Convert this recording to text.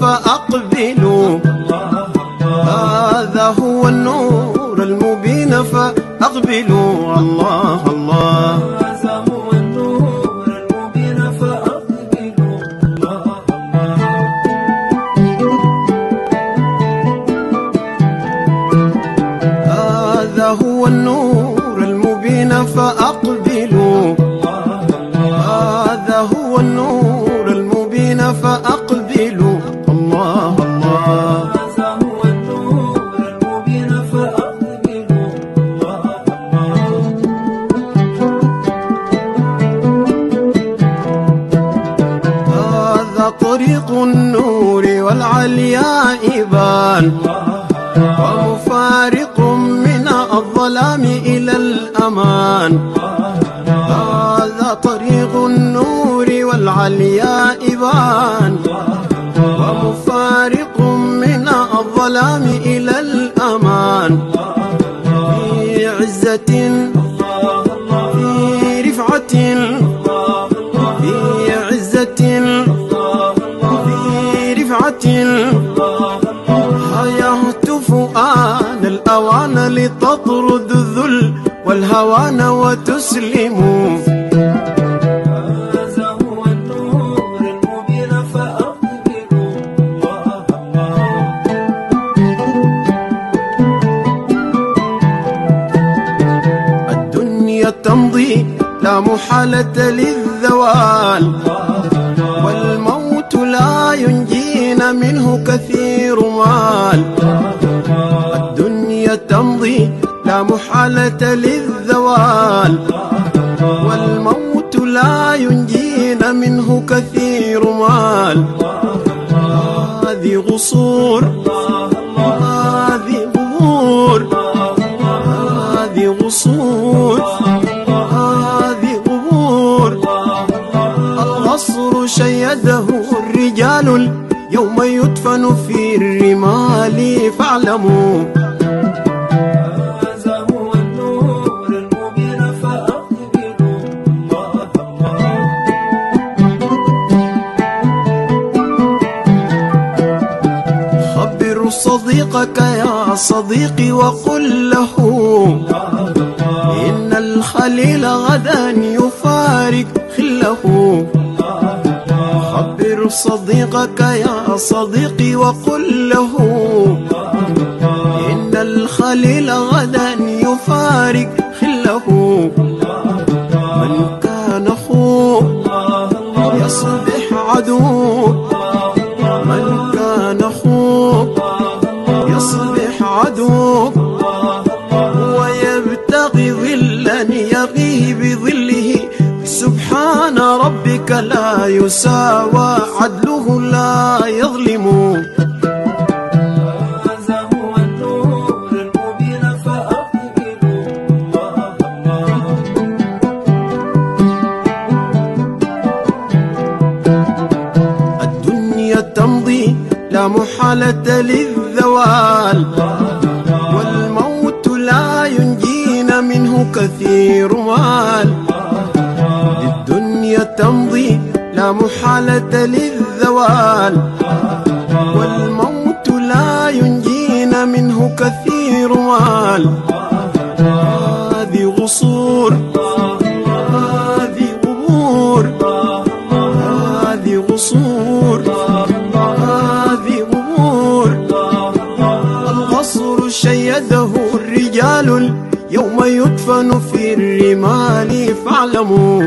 فأقبلوا. هذا هو النور المبين فأقبلوا. الله الله. هذا هو النور المبين فأقبلوا. الله الله. هذا هو النور المبين فأقبلوا. هذا هو النور المبين فأقبلوا. الله الله. هذا هو النور المبين فأقبلوا. الله الله. هذا طريق النور والعلياء بان، ومفارق من الظلام إلى الأمان. هذا طريق النور والعلياء بان، ومفارق من الظلام إلى الأمان. في عزة، في رفعة، في عزة، في رفعة. هيهتف آن الأوان لتطرد الذل والهوان وتسلم. هذا هو النور المبين فأقبلوا. الله الله. الدنيا تمضي لا محالة للزوال، والموت لا ينجينا منه كثير مال. الدنيا تمضي لا محالة للزوال، والموت لا ينجينا منه كثير مال. هذه غصور، هذه غبور، هذه غصور، هذه غبور. الغصر شيده الرجال يوم يدفن في الرمال فاعلموا. هذا هو النور المبين فأقبلوا. الله الله. خبر صديقك يا صديقي وقل له إن الخليل غدا يفارق خله. خبر صديقك يا صديقي وقل له إن الخليل غدا يفارق خله. من كان أخوه يصبح عدوه، من كان أخوه يصبح عدوه، ويبتغي ظلا يقيه بظله. سبحان ربك لا يساوى عدله لا يظلم. هذا هو النور المبين فأقبلوا. الله الله. الدنيا تمضي لا محالة للزوال، والموت لا ينجينا منه كثير مال. الدنيا تمضي لا محالة للزوال، والموت لا ينجينا منه كثير مال. هذه غصور، هذه غبور، هذه غصور، هذه غبور. الغصر شيده الرجال يوم يدفن في الرمال فاعلموا.